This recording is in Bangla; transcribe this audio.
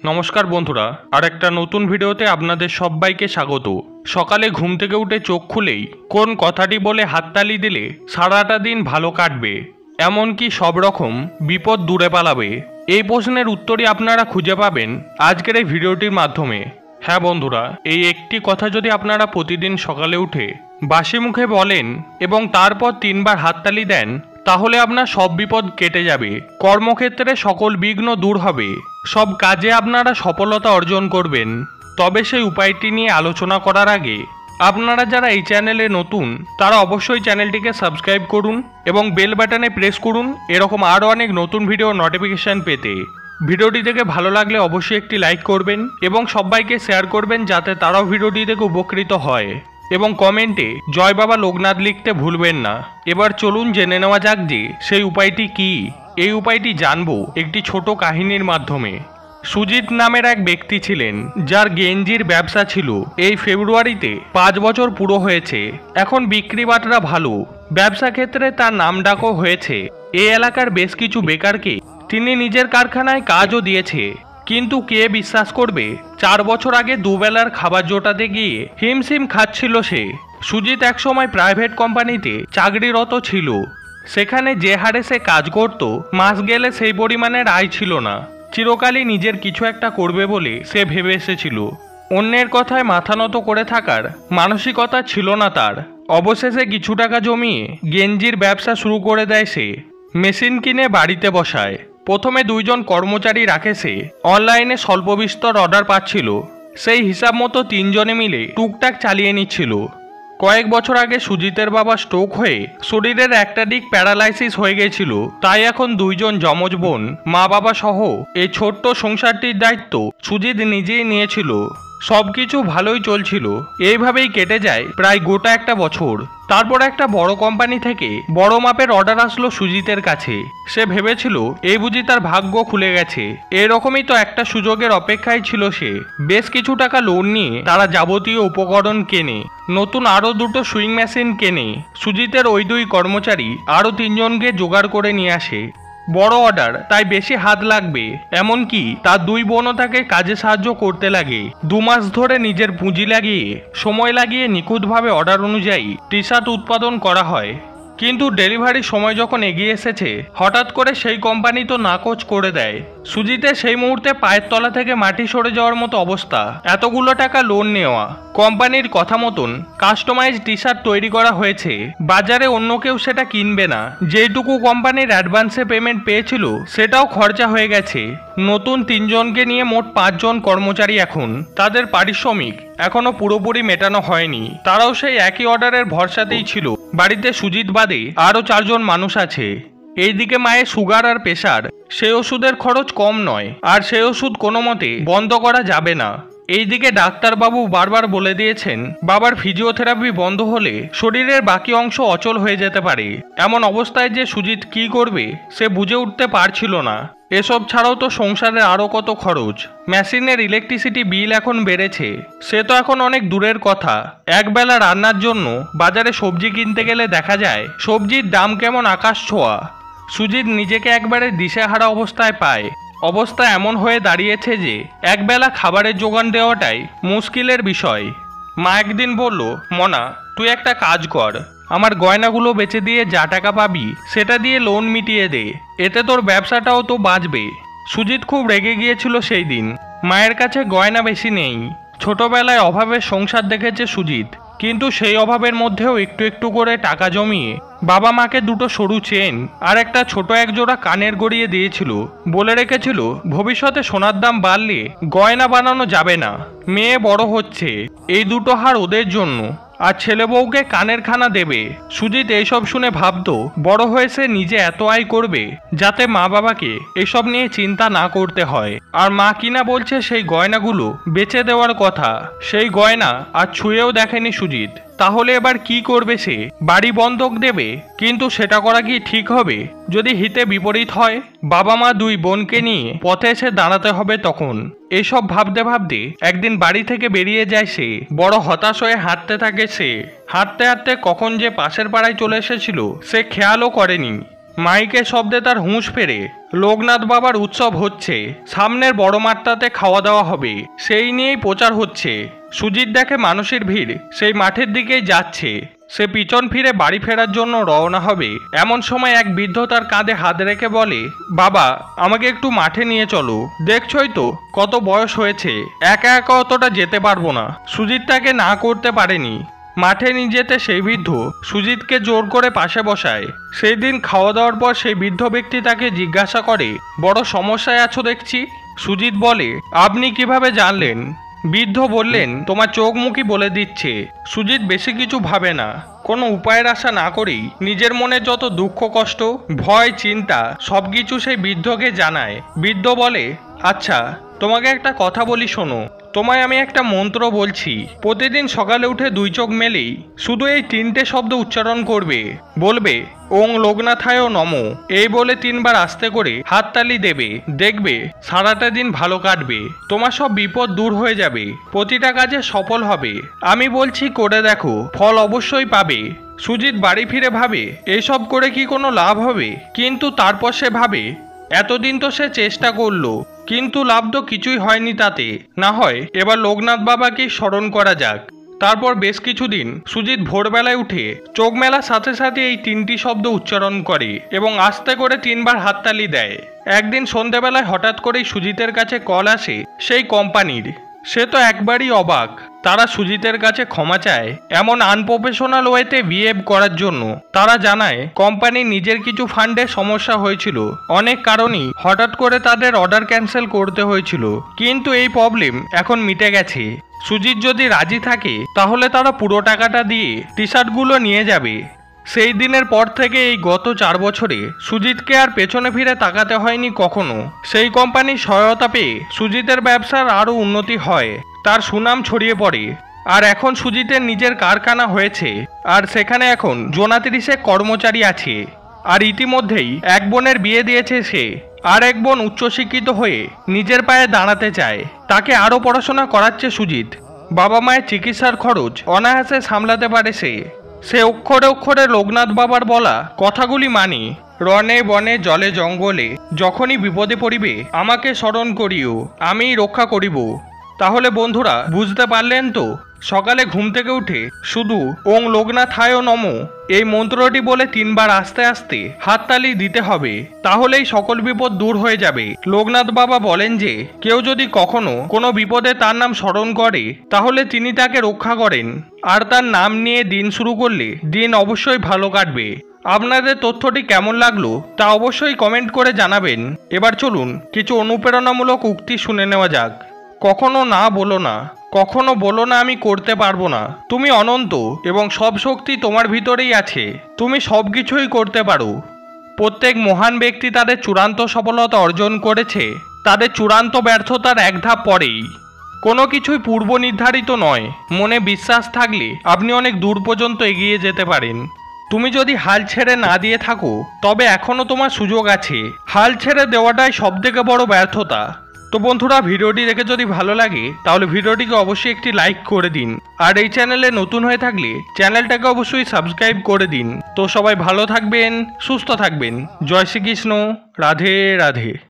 নমস্কার বন্ধুরা, আর একটা নতুন ভিডিওতে আপনাদের সবাইকে স্বাগত। সকালে ঘুম থেকে উঠে চোখ খুলেই কোন কথাটি বলে হাততালি দিলে সারাটা দিন ভালো কাটবে, এমনকি সব রকম বিপদ দূরে পালাবে, এই প্রশ্নের উত্তরই আপনারা খুঁজে পাবেন আজকের এই ভিডিওটির মাধ্যমে। হ্যাঁ বন্ধুরা, এই একটি কথা যদি আপনারা প্রতিদিন সকালে উঠে বাসি মুখে বলেন এবং তারপর 3 বার হাততালি দেন, তাহলে আপনার সব বিপদ কেটে যাবে, কর্মক্ষেত্রে সকল বিঘ্ন দূর হবে, সব কাজে আপনারা সফলতা অর্জন করবেন। তবে সেই উপায়টি নিয়ে আলোচনা করার আগে আপনারা যারা এই চ্যানেলে নতুন তারা অবশ্যই চ্যানেলটিকে সাবস্ক্রাইব করুন এবং বেল বাটনে প্রেস করুন এরকম আরও অনেক নতুন ভিডিও নোটিফিকেশন পেতে। ভিডিওটি থেকে ভালো লাগলে অবশ্যই একটি লাইক করবেন এবং সবাইকে শেয়ার করবেন যাতে তারাও ভিডিওটি থেকে উপকৃত হয়, এবং কমেন্টে জয় বাবা লোকনাথ লিখতে ভুলবেন না। এবার চলুন জেনে নেওয়া যাক যে সেই উপায়টি কি। এই উপায়টি জানবো একটি ছোট কাহিনীর মাধ্যমে। সুজিত নামের এক ব্যক্তি ছিলেন যার গেঞ্জির ব্যবসা ছিল। এই ফেব্রুয়ারিতে 5 বছর পুরো হয়েছে। এখন বিক্রি বাটরা ভালো, ব্যবসা ক্ষেত্রে তার নামডাকও হয়েছে। এই এলাকার বেশ কিছু বেকারকে তিনি নিজের কারখানায় কাজও দিয়েছে। কিন্তু কে বিশ্বাস করবে, 4 বছর আগে দুবেলার খাবার জোটাতে গিয়ে হিমশিম খাচ্ছিল সে। সুজিত একসময় প্রাইভেট কোম্পানিতে চাকরিরত ছিল। সেখানে যে হারে সে কাজ করত, মাস গেলে সেই পরিমাণের আয় ছিল না। চিরকালই নিজের কিছু একটা করবে বলে সে ভেবে এসেছিল। অন্যের কথায় মাথা নত করে থাকার মানসিকতা ছিল না তার। অবশেষে কিছু টাকা জমিয়ে গেঞ্জির ব্যবসা শুরু করে দেয় সে। মেশিন কিনে বাড়িতে বসায়। প্রথমে 2 জন কর্মচারী রাখে সে। অনলাইনে স্বল্প বিস্তর অর্ডার পাচ্ছিল। সেই হিসাব মতো 3 জনে মিলে টুকটাক চালিয়ে নিচ্ছিল। কয়েক বছর আগে সুজিতের বাবা স্ট্রোক হয়ে শরীরের একটা দিক প্যারালাইসিস হয়ে গেছিল। তাই এখন 2 জন যমজ বোন, মা বাবা সহ এই ছোট্ট সংসারটির দায়িত্ব সুজিত নিজেই নিয়েছিল। সবকিছু ভালোই চলছিল। এইভাবেই কেটে যায় প্রায় গোটা একটা বছর। তারপর একটা বড় কোম্পানি থেকে বড় মাপের অর্ডার আসলো সুজিতের কাছে। সে ভেবেছিল এই বুঝি তার ভাগ্য খুলে গেছে। এরকমই তো একটা সুযোগের অপেক্ষায় ছিল সে। বেশ কিছু টাকা লোন নিয়ে তারা যাবতীয় উপকরণ কেনে, নতুন আরও 2টো সুইং মেশিন কেনে। সুজিতের ওই 2 কর্মচারী আরও 3 জনকে জোগাড় করে নিয়ে আসে। বড় অর্ডার, তাই বেশি হাত লাগবে। এমনকি তার 2 বোনও তাকে কাজে সাহায্য করতে লাগে। 2 মাস ধরে নিজের পুঁজি লাগিয়ে, সময় লাগিয়ে নিখুঁতভাবে অর্ডার অনুযায়ী টি শার্ট উৎপাদন করা হয়। কিন্তু ডেলিভারির সময় যখন এগিয়ে এসেছে, হঠাৎ করে সেই কোম্পানি তো নাকচ করে দেয়। সুজিতের সেই মুহূর্তে পায়ের তলা থেকে মাটি সরে যাওয়ার মতো অবস্থা। এতগুলো টাকা লোন নেওয়া, কোম্পানির কথা মতন কাস্টমাইজ টি শার্ট তৈরি করা হয়েছে, বাজারে অন্য কেউ সেটা কিনবে না। যেটুকু কোম্পানির অ্যাডভান্সে পেমেন্ট পেয়েছিল সেটাও খরচা হয়ে গেছে। নতুন 3 জনকে নিয়ে মোট 5 জন কর্মচারী এখন। তাদের পারিশ্রমিক এখনো পুরোপুরি মেটানো হয়নি। তারাও সেই একই অর্ডারের ভরসাতেই ছিল। বাড়িতে সুজিত বাদে আরও 4 জন মানুষ আছে। এইদিকে মায়ের সুগার আর প্রেশার, সেই ওষুধের খরচ কম নয়, আর সেই ওষুধ কোনো মতে বন্ধ করা যাবে না। এইদিকে ডাক্তারবাবু বারবার বলে দিয়েছেন বাবার ফিজিওথেরাপি বন্ধ হলে শরীরের বাকি অংশ অচল হয়ে যেতে পারে। এমন অবস্থায় যে সুজিত কি করবে সে বুঝে উঠতে পারছিল না। এসব ছাড়াও তো সংসারে আরও কত খরচ। মেশিনের ইলেকট্রিসিটি বিল এখন বেড়েছে, সে তো এখন অনেক দূরের কথা। একবেলা রান্নার জন্য বাজারে সবজি কিনতে গেলে দেখা যায় সবজির দাম কেমন আকাশ ছোঁয়া। সুজিত নিজেকে একবারে দিশেহারা অবস্থায় পায়। অবস্থা এমন হয়ে দাঁড়িয়েছে যে একবেলা খাবারের যোগান দেওয়াটাই মুশকিলের বিষয়। মা একদিন বলল, মনা তুই একটা কাজ কর, আমার গয়নাগুলো বেচে দিয়ে যা টাকা পাবি সেটা দিয়ে লোন মিটিয়ে দে, এতে তোর ব্যবসাটাও তো বাঁচবে। সুজিত খুব রেগে গিয়েছিল সেই দিন। মায়ের কাছে গয়না বেশি নেই। ছোটবেলায় অভাবের সংসার দেখেছে সুজিত, কিন্তু সেই অভাবের মধ্যেও একটু একটু করে টাকা জমিয়ে বাবা মাকে 2টো সরু চেন আর একটা ছোট একজোড়া কানের গড়িয়ে দিয়েছিল। বলে রেখেছিল ভবিষ্যতে সোনার দাম বাড়লে গয়না বানানো যাবে না। মেয়ে বড় হচ্ছে, এই 2টো হার ওদের জন্য, আর ছেলে বউকে কানের খানা দেবে। সুজিত এইসব শুনে ভাবতো বড় হয়ে সে নিজে এত আয় করবে যাতে মা বাবাকে এসব নিয়ে চিন্তা না করতে হয়। আর মা কিনা বলছে সেই গয়নাগুলো বেচে দেওয়ার কথা। সেই গয়না আর ছুঁয়েও দেখেনি সুজিত। তাহলে এবার কি করবে সে? বাড়ি বন্ধক দেবে? কিন্তু সেটা করা কি ঠিক হবে? যদি হিতে বিপরীত হয়, বাবা মা 2 বোনকে নিয়ে পথে এসে দাঁড়াতে হবে তখন। এসব ভাবতে ভাবতে একদিন বাড়ি থেকে বেরিয়ে যায় সে। বড় হতাশ হয়ে হাঁটতে থাকে সে। হাঁটতে হাঁটতে কখন যে পাশের পাড়ায় চলে এসেছিল সে খেয়ালও করেনি। মাইকের শব্দে তার হুঁশ ফেরে। লোকনাথ বাবার উৎসব হচ্ছে, সামনের বড় মাঠটাতে খাওয়া দাওয়া হবে, সেই নিয়েই প্রচার হচ্ছে। সুজিত দেখে মানুষের ভিড় সেই মাঠের দিকেই যাচ্ছে। সে পিছন ফিরে বাড়ি ফেরার জন্য রওনা হবে, এমন সময় এক বৃদ্ধ তার কাঁধে হাত রেখে বলে, বাবা আমাকে একটু মাঠে নিয়ে চলো, দেখছই তো কত বয়স হয়েছে, একা একা অতটা যেতে পারবো না। সুজিত তাকে না করতে পারেনি। মাঠে নিয়ে যেতে সেই বৃদ্ধ সুজিতকে জোর করে পাশে বসায়। সেই দিন খাওয়া দাওয়ার পর সেই বৃদ্ধ ব্যক্তি তাকে জিজ্ঞাসা করে, বড় সমস্যায় আছো দেখছি। সুজিত বলে, আপনি কিভাবে জানলেন? বৃদ্ধ বললেন, তোমার চোখ মুখই বলে দিচ্ছে। সুজিত বেশি কিছু ভাবে না, কোনো উপায়ের আশা না করেই নিজের মনে যত দুঃখ কষ্ট ভয় চিন্তা সবকিছু সেই বৃদ্ধকে জানায়। বৃদ্ধ বলে, আচ্ছা তোমাকে একটা কথা বলি শোনো, তোমায় আমি একটা মন্ত্র বলছি, প্রতিদিন সকালে উঠে দুই চোখ মেলেই শুধু এই তিনটে শব্দ উচ্চারণ করবে। বলবে, ওং লোকনাথায় নমঃ, এই বলে 3 বার আস্তে করে হাততালি দেবে। দেখবে সারাটা দিন ভালো কাটবে, তোমার সব বিপদ দূর হয়ে যাবে, প্রতিটা কাজে সফল হবে। আমি বলছি করে দেখো, ফল অবশ্যই পাবে। সুজিত বাড়ি ফিরে ভাবে এসব করে কি কোনো লাভ হবে, কিন্তু তারপর সে ভাবে এতদিন তো সে চেষ্টা করলো, কিন্তু লাভ তো কিছুই হয়নি তাতে। না হয় এবার লোকনাথ বাবাকে স্মরণ করা যাক। তারপর বেশ কিছুদিন সুজিত ভোরবেলায় উঠে চোখ মেলার সাথে সাথে এই 3টি শব্দ উচ্চারণ করে এবং আস্তে করে 3 বার হাততালি দেয়। একদিন সন্ধ্যাবেলায় হঠাৎ করেই সুজিতের কাছে কল আসে সেই কোম্পানির। সে তো একবারই অবাক, তারা সুজিতের কাছে ক্ষমা চায় এমন আনপ্রফেশনাল ওয়েতে বিহেভ করার জন্য। তারা জানায় কোম্পানি নিজের কিছু ফান্ডে সমস্যা হয়েছিল, অনেক কারণেই হঠাৎ করে তাদের অর্ডার ক্যান্সেল করতে হয়েছিল, কিন্তু এই প্রবলেম এখন মিটে গেছে। সুজিত যদি রাজি থাকে তাহলে তারা পুরো টাকাটা দিয়ে টি শার্টগুলো নিয়ে যাবে। সেই দিনের পর থেকে এই গত 4 বছরে সুজিতকে আর পেছনে ফিরে তাকাতে হয়নি কখনো। সেই কোম্পানির সহায়তা পেয়ে সুজিতের ব্যবসার আরও উন্নতি হয়, তার সুনাম ছড়িয়ে পড়ে। আর এখন সুজিতের নিজের কারখানা হয়েছে, আর সেখানে এখন 30 কর্মচারী আছে। আর ইতিমধ্যেই এক বোনের বিয়ে দিয়েছে সে, আর এক বোন উচ্চশিক্ষিত হয়ে নিজের পায়ে দাঁড়াতে চায়, তাকে আরও পড়াশোনা করাচ্ছে সুজিত। বাবা মায়ের চিকিৎসার খরচ অনায়াসে সামলাতে পারে সে অক্ষরে অক্ষরে লোকনাথ বাবার বলা কথাগুলি মানে। রনে বনে জলে জঙ্গলে যখনই বিপদে পড়িবে আমাকে স্মরণ করিও, আমিই রক্ষা করিব। তাহলে বন্ধুরা বুঝতে পারলেন তো, সকালে ঘুম থেকে উঠে শুধু ওং লোকনাথায় নমঃ এই মন্ত্রটি বলে 3 বার আস্তে আস্তে হাততালি দিতে হবে, তাহলেই সকল বিপদ দূর হয়ে যাবে। লোকনাথ বাবা বলেন যে কেউ যদি কখনো কোনো বিপদে তার নাম স্মরণ করে তাহলে তিনি তাকে রক্ষা করেন, আর তার নাম নিয়ে দিন শুরু করলে দিন অবশ্যই ভালো কাটবে। আপনাদের তথ্যটি কেমন লাগলো তা অবশ্যই কমেন্ট করে জানাবেন। এবার চলুন কিছু অনুপ্রেরণামূলক উক্তি শুনে নেওয়া যাক। কখনো না বলো না, কখনো বলো না আমি করতে পারবো না। তুমি অনন্ত এবং সব শক্তি তোমার ভিতরেই আছে, তুমি সব কিছুই করতে পারো। প্রত্যেক মহান ব্যক্তি তাদের চূড়ান্ত সফলতা অর্জন করেছে তাদের চূড়ান্ত ব্যর্থতার এক ধাপ পরেই। কোনো কিছুই পূর্ব নির্ধারিত নয়, মনে বিশ্বাস থাকলে আপনি অনেক দূর পর্যন্ত এগিয়ে যেতে পারেন। তুমি যদি হাল ছেড়ে না দিয়ে থাকো তবে এখনও তোমার সুযোগ আছে, হাল ছেড়ে দেওয়াটাই সবথেকে বড় ব্যর্থতা। তো বন্ধুরা ভিডিওটি দেখে যদি ভালো লাগে তাহলে ভিডিওটিকে অবশ্যই একটি লাইক করে দিন, আর এই চ্যানেলে নতুন হয়ে থাকলে চ্যানেলটাকে অবশ্যই সাবস্ক্রাইব করে দিন। তো সবাই ভালো থাকবেন, সুস্থ থাকবেন। জয় শ্রীকৃষ্ণ, রাধে রাধে।